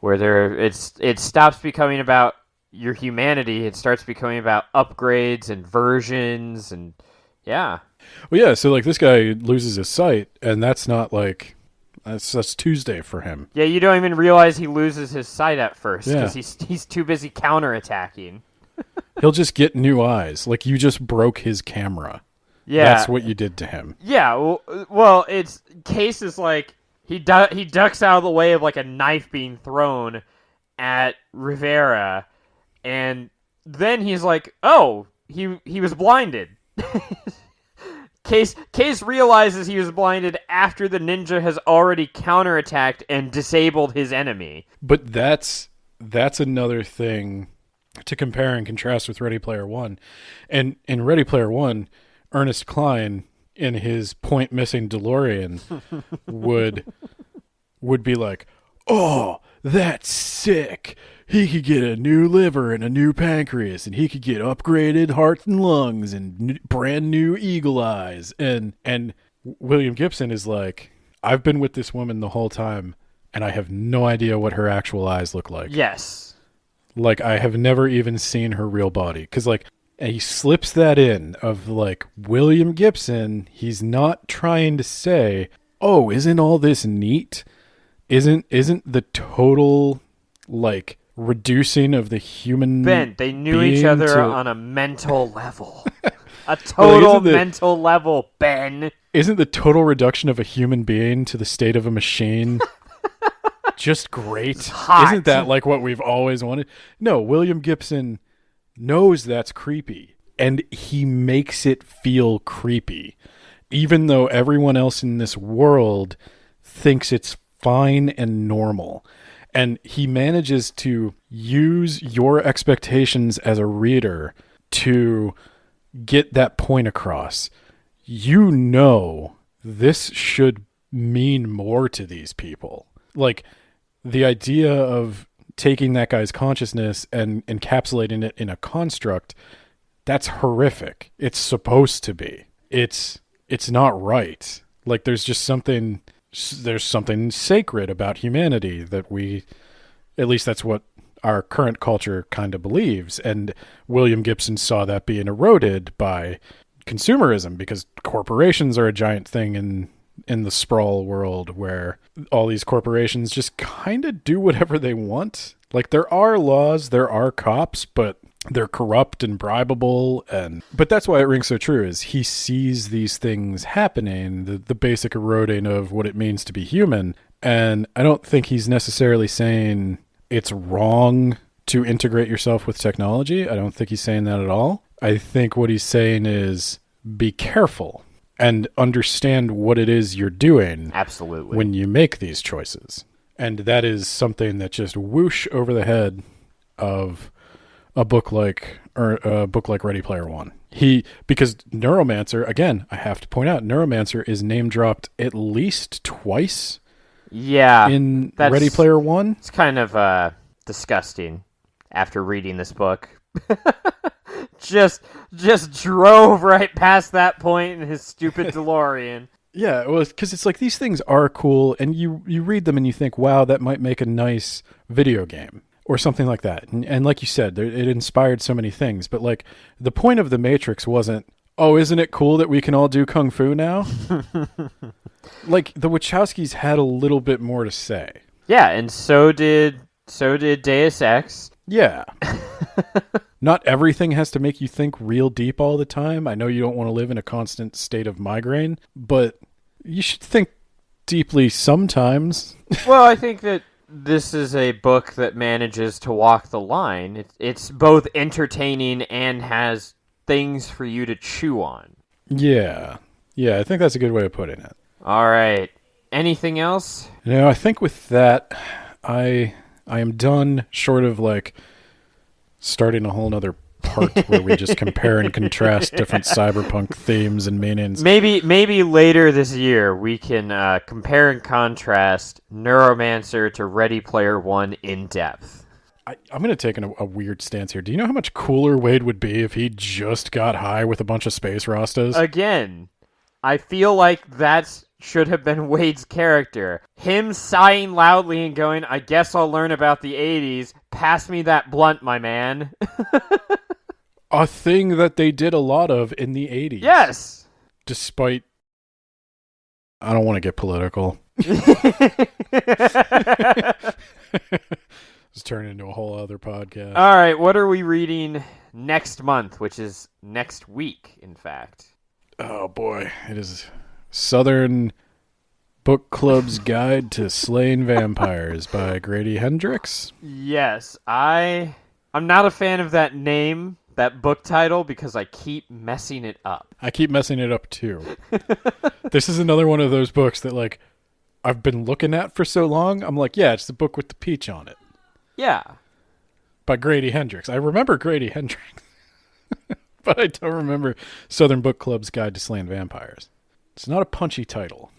where it stops becoming about your humanity, it starts becoming about upgrades and versions, and yeah. Well, yeah, so like this guy loses his sight, and that's not like that's Tuesday for him. Yeah, you don't even realize he loses his sight at first because Yeah. he's too busy counterattacking. He'll just get new eyes. Like you just broke his camera. Yeah, That's what you did to him. Yeah, well, it's Case is like he ducks out of the way of like a knife being thrown at Rivera, and then he's like, "Oh, he was blinded." Case realizes he was blinded after the ninja has already counterattacked and disabled his enemy. But that's another thing to compare and contrast with Ready Player One. And in Ready Player One, Ernest Cline in his point missing DeLorean would be like, "Oh, that's sick. He could get a new liver and a new pancreas, and he could get upgraded heart and lungs and brand new eagle eyes." And William Gibson is like, "I've been with this woman the whole time, and I have no idea what her actual eyes look like. Yes. Like, I have never even seen her real body." Because, like, and he slips that in of, like, William Gibson, he's not trying to say, "Oh, isn't all this neat? Isn't the total, like, reducing of the human Ben, they knew each being other to-" on a mental level. A total isn't the- mental level, Ben. Isn't the total reduction of a human being to the state of a machine just great? Hot. Isn't that like what we've always wanted? No, William Gibson knows that's creepy, and he makes it feel creepy, even though everyone else in this world thinks it's fine and normal. And he manages to use your expectations as a reader to get that point across. You know this should mean more to these people. Like, the idea of taking that guy's consciousness and encapsulating it in a construct, that's horrific. It's supposed to be. It's not right. Like, there's something sacred about humanity that at least that's what our current culture kind of believes. And William Gibson saw that being eroded by consumerism, because corporations are a giant thing in the sprawl world, where all these corporations just kind of do whatever they want. Like, there are laws, there are cops, but they're corrupt and bribable. But that's why it rings so true, is he sees these things happening, the basic eroding of what it means to be human. And I don't think he's necessarily saying it's wrong to integrate yourself with technology. I don't think he's saying that at all. I think what he's saying is be careful and understand what it is you're doing. Absolutely. When you make these choices. And that is something that just whoosh over the head of a book like Ready Player One. Because Neuromancer, again, I have to point out, Neuromancer is name dropped at least twice. Yeah. In Ready Player One. It's kind of disgusting after reading this book. just drove right past that point in his stupid DeLorean. Yeah, well, because it's like these things are cool, and you read them and you think, wow, that might make a nice video game or something like that. And like you said, it inspired so many things. But like the point of the Matrix wasn't, oh, isn't it cool that we can all do kung fu now? Like the Wachowskis had a little bit more to say. Yeah, and so did Deus Ex. Yeah. Not everything has to make you think real deep all the time. I know you don't want to live in a constant state of migraine, but you should think deeply sometimes. Well, I think that this is a book that manages to walk the line. It's both entertaining and has things for you to chew on. Yeah. Yeah, I think that's a good way of putting it. All right. Anything else? I think with that, I am done, short of like starting a whole nother part where we just compare and contrast different cyberpunk themes and meanings. Maybe later this year we can compare and contrast Neuromancer to Ready Player One in depth. I'm going to take a weird stance here. Do you know how much cooler Wade would be if he just got high with a bunch of space Rastas? Again, I feel like that should have been Wade's character. Him sighing loudly and going, I guess I'll learn about the 80s. Pass me that blunt, my man. A thing that they did a lot of in the 80s. Yes! Despite... I don't want to get political. Just turn into a whole other podcast. All right, what are we reading next month, which is next week, in fact? Oh, boy. It is Southern Book Club's Guide to Slaying Vampires by Grady Hendrix. Yes, I'm not a fan of that name, that book title, because I keep messing it up. I keep messing it up, too. This is another one of those books that, like, I've been looking at for so long. I'm like, yeah, it's the book with the peach on it. Yeah. By Grady Hendrix. I remember Grady Hendrix. But I don't remember Southern Book Club's Guide to Slaying Vampires. It's not a punchy title.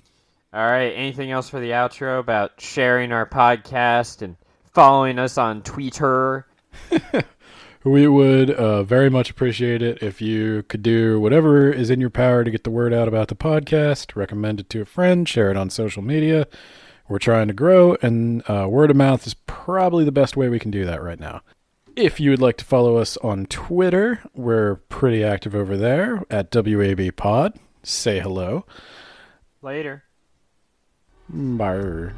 All right, anything else for the outro about sharing our podcast and following us on Twitter? We would very much appreciate it if you could do whatever is in your power to get the word out about the podcast. Recommend it to a friend. Share it on social media. We're trying to grow, and word of mouth is probably the best way we can do that right now. If you would like to follow us on Twitter, we're pretty active over there at WABpod. Say hello. Later. Bye.